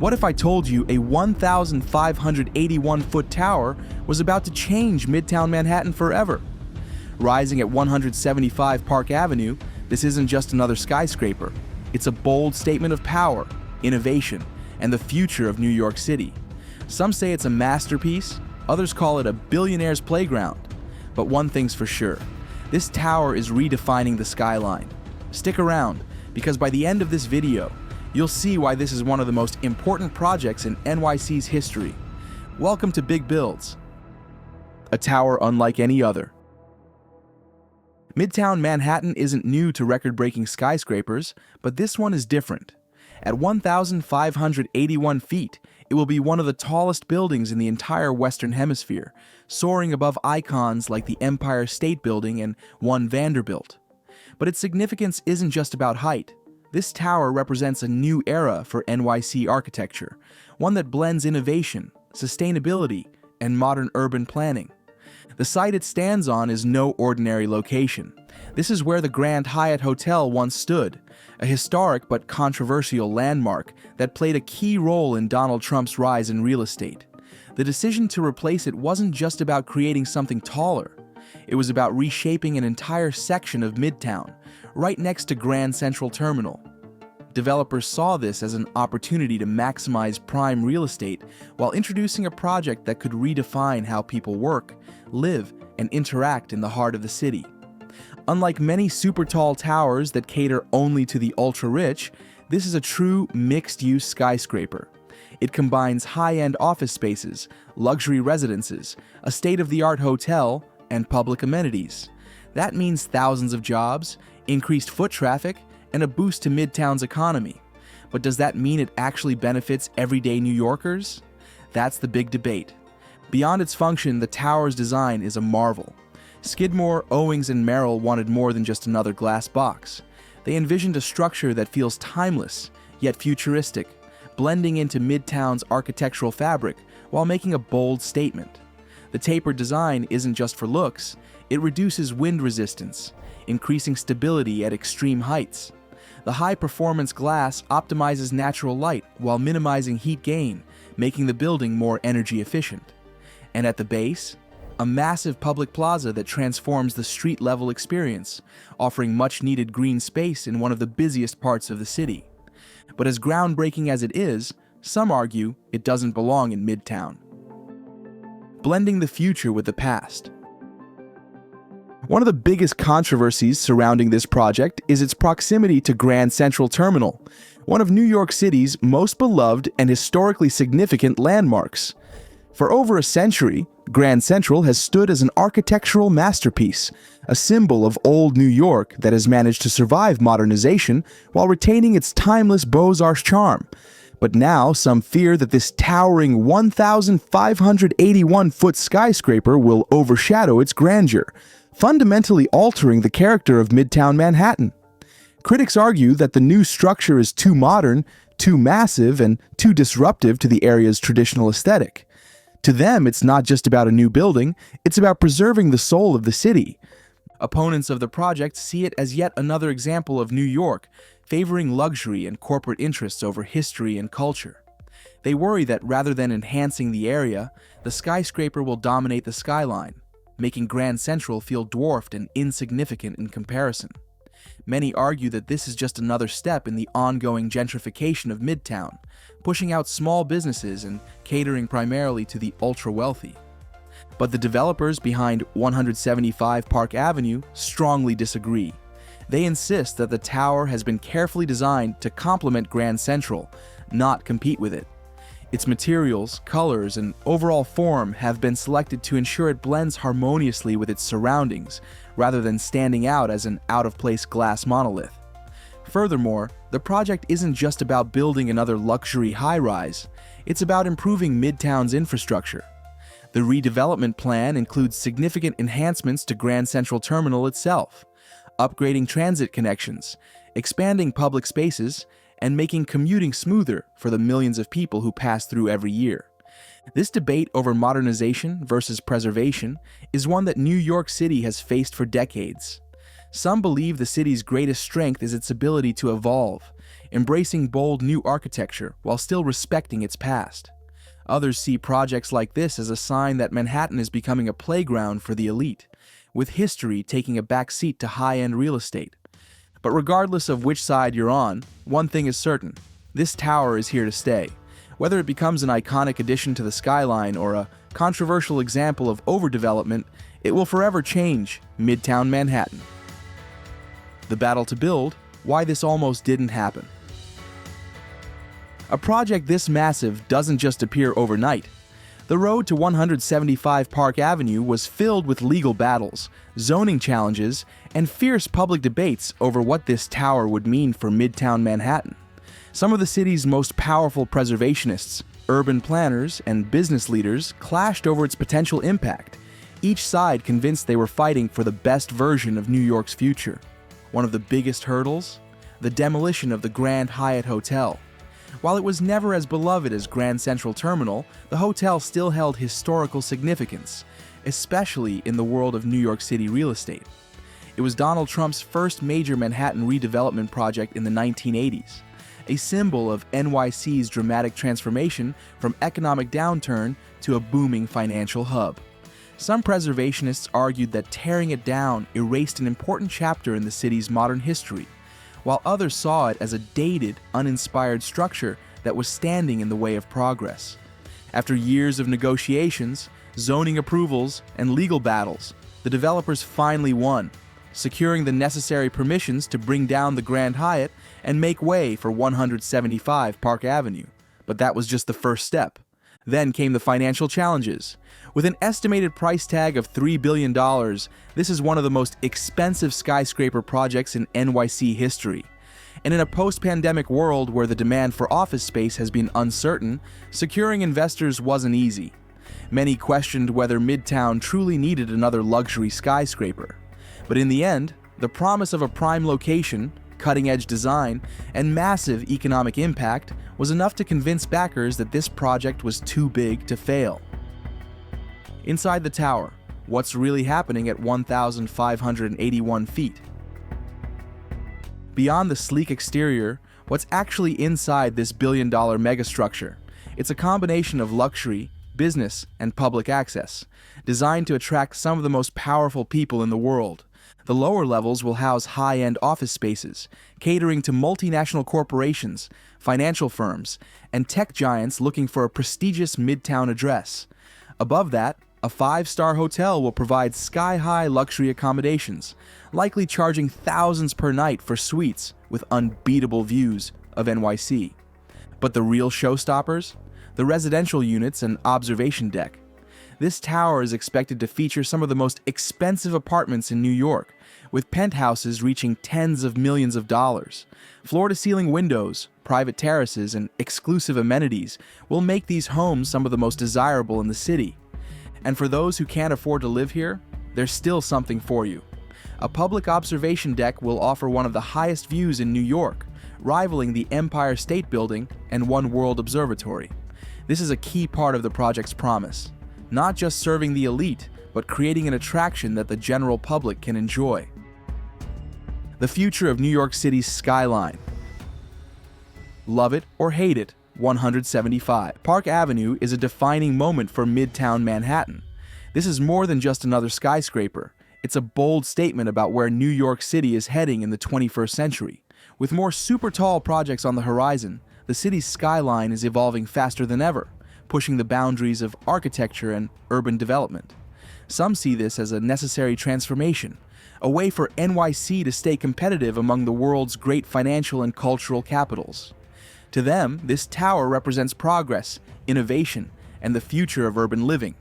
What if I told you a 1,581-foot tower was about to change Midtown Manhattan forever? Rising at 175 Park Avenue, this isn't just another skyscraper. It's a bold statement of power, innovation, and the future of New York City. Some say it's a masterpiece, others call it a billionaire's playground. But one thing's for sure, this tower is redefining the skyline. Stick around, because by the end of this video, you'll see why this is one of the most important projects in NYC's history. Welcome to Big Builds, a tower unlike any other. Midtown Manhattan isn't new to record-breaking skyscrapers, but this one is different. At 1,581 feet, it will be one of the tallest buildings in the entire Western Hemisphere, soaring above icons like the Empire State Building and One Vanderbilt. But its significance isn't just about height. This tower represents a new era for NYC architecture, one that blends innovation, sustainability, and modern urban planning. The site it stands on is no ordinary location. This is where the Grand Hyatt Hotel once stood, a historic but controversial landmark that played a key role in Donald Trump's rise in real estate. The decision to replace it wasn't just about creating something taller. It was about reshaping an entire section of Midtown, right next to Grand Central Terminal. Developers saw this as an opportunity to maximize prime real estate while introducing a project that could redefine how people work, live, and interact in the heart of the city. Unlike many super tall towers that cater only to the ultra-rich, this is a true mixed-use skyscraper. It combines high-end office spaces, luxury residences, a state-of-the-art hotel, and public amenities. That means thousands of jobs, increased foot traffic, and a boost to Midtown's economy. But does that mean it actually benefits everyday New Yorkers? That's the big debate. Beyond its function, the tower's design is a marvel. Skidmore, Owings, and Merrill wanted more than just another glass box. They envisioned a structure that feels timeless, yet futuristic, blending into Midtown's architectural fabric while making a bold statement. The tapered design isn't just for looks, it reduces wind resistance, increasing stability at extreme heights. The high-performance glass optimizes natural light while minimizing heat gain, making the building more energy efficient. And at the base, a massive public plaza that transforms the street-level experience, offering much-needed green space in one of the busiest parts of the city. But as groundbreaking as it is, some argue it doesn't belong in Midtown. Blending the future with the past. One of the biggest controversies surrounding this project is its proximity to Grand Central Terminal, one of New York City's most beloved and historically significant landmarks. For over a century, Grand Central has stood as an architectural masterpiece, a symbol of old New York that has managed to survive modernization while retaining its timeless Beaux-Arts charm. But now, some fear that this towering 1,581-foot skyscraper will overshadow its grandeur, fundamentally altering the character of Midtown Manhattan. Critics argue that the new structure is too modern, too massive, and too disruptive to the area's traditional aesthetic. To them, it's not just about a new building, it's about preserving the soul of the city. Opponents of the project see it as yet another example of New York, favoring luxury and corporate interests over history and culture. They worry that rather than enhancing the area, the skyscraper will dominate the skyline, making Grand Central feel dwarfed and insignificant in comparison. Many argue that this is just another step in the ongoing gentrification of Midtown, pushing out small businesses and catering primarily to the ultra-wealthy. But the developers behind 175 Park Avenue strongly disagree. They insist that the tower has been carefully designed to complement Grand Central, not compete with it. Its materials, colors, and overall form have been selected to ensure it blends harmoniously with its surroundings, rather than standing out as an out-of-place glass monolith. Furthermore, the project isn't just about building another luxury high-rise, it's about improving Midtown's infrastructure. The redevelopment plan includes significant enhancements to Grand Central Terminal itself, upgrading transit connections, expanding public spaces, and making commuting smoother for the millions of people who pass through every year. This debate over modernization versus preservation is one that New York City has faced for decades. Some believe the city's greatest strength is its ability to evolve, embracing bold new architecture while still respecting its past. Others see projects like this as a sign that Manhattan is becoming a playground for the elite, with history taking a backseat to high-end real estate. But regardless of which side you're on, one thing is certain: this tower is here to stay. Whether it becomes an iconic addition to the skyline or a controversial example of overdevelopment, it will forever change Midtown Manhattan. The battle to build, why this almost didn't happen. A project this massive doesn't just appear overnight. The road to 175 Park Avenue was filled with legal battles, zoning challenges, and fierce public debates over what this tower would mean for Midtown Manhattan. Some of the city's most powerful preservationists, urban planners, and business leaders clashed over its potential impact, each side convinced they were fighting for the best version of New York's future. One of the biggest hurdles? The demolition of the Grand Hyatt Hotel. While it was never as beloved as Grand Central Terminal, the hotel still held historical significance, especially in the world of New York City real estate. It was Donald Trump's first major Manhattan redevelopment project in the 1980s, a symbol of NYC's dramatic transformation from economic downturn to a booming financial hub. Some preservationists argued that tearing it down erased an important chapter in the city's modern history, while others saw it as a dated, uninspired structure that was standing in the way of progress. After years of negotiations, zoning approvals, and legal battles, the developers finally won, securing the necessary permissions to bring down the Grand Hyatt and make way for 175 Park Avenue. But that was just the first step. Then came the financial challenges. With an estimated price tag of $3 billion, this is one of the most expensive skyscraper projects in NYC history. And in a post-pandemic world where the demand for office space has been uncertain, securing investors wasn't easy. Many questioned whether Midtown truly needed another luxury skyscraper. But in the end, the promise of a prime location, cutting-edge design, and massive economic impact was enough to convince backers that this project was too big to fail. Inside the tower, what's really happening at 1,581 feet? Beyond the sleek exterior, what's actually inside this billion-dollar megastructure? It's a combination of luxury, business, and public access, designed to attract some of the most powerful people in the world. The lower levels will house high-end office spaces, catering to multinational corporations, financial firms, and tech giants looking for a prestigious Midtown address. Above that, a 5-star hotel will provide sky-high luxury accommodations, likely charging thousands per night for suites with unbeatable views of NYC. But the real showstoppers? The residential units and observation deck. This tower is expected to feature some of the most expensive apartments in New York, with penthouses reaching tens of millions of dollars. Floor-to-ceiling windows, private terraces, and exclusive amenities will make these homes some of the most desirable in the city. And for those who can't afford to live here, there's still something for you. A public observation deck will offer one of the highest views in New York, rivaling the Empire State Building and One World Observatory. This is a key part of the project's promise. Not just serving the elite, but creating an attraction that the general public can enjoy. The future of New York City's skyline. Love it or hate it, 175 Park Avenue is a defining moment for Midtown Manhattan. This is more than just another skyscraper. It's a bold statement about where New York City is heading in the 21st century. With more super tall projects on the horizon, the city's skyline is evolving faster than ever, pushing the boundaries of architecture and urban development. Some see this as a necessary transformation, a way for NYC to stay competitive among the world's great financial and cultural capitals. To them, this tower represents progress, innovation, and the future of urban living.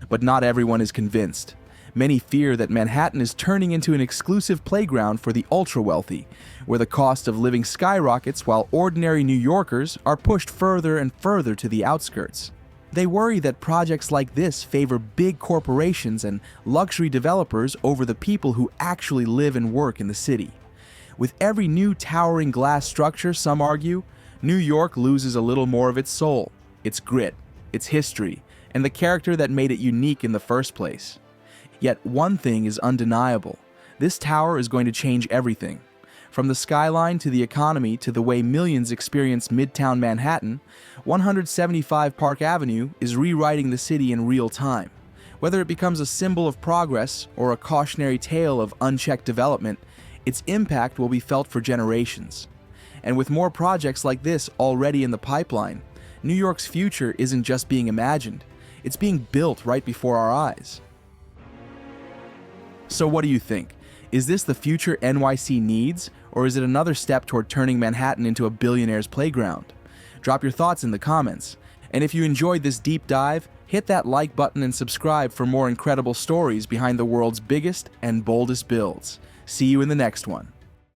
But not everyone is convinced. Many fear that Manhattan is turning into an exclusive playground for the ultra-wealthy, where the cost of living skyrockets while ordinary New Yorkers are pushed further and further to the outskirts. They worry that projects like this favor big corporations and luxury developers over the people who actually live and work in the city. With every new towering glass structure, some argue, New York loses a little more of its soul, its grit, its history, and the character that made it unique in the first place. Yet one thing is undeniable. This tower is going to change everything. From the skyline to the economy to the way millions experience Midtown Manhattan, 175 Park Avenue is rewriting the city in real time. Whether it becomes a symbol of progress or a cautionary tale of unchecked development, its impact will be felt for generations. And with more projects like this already in the pipeline, New York's future isn't just being imagined, it's being built right before our eyes. So what do you think? Is this the future NYC needs, or is it another step toward turning Manhattan into a billionaire's playground? Drop your thoughts in the comments. And if you enjoyed this deep dive, hit that like button and subscribe for more incredible stories behind the world's biggest and boldest builds. See you in the next one.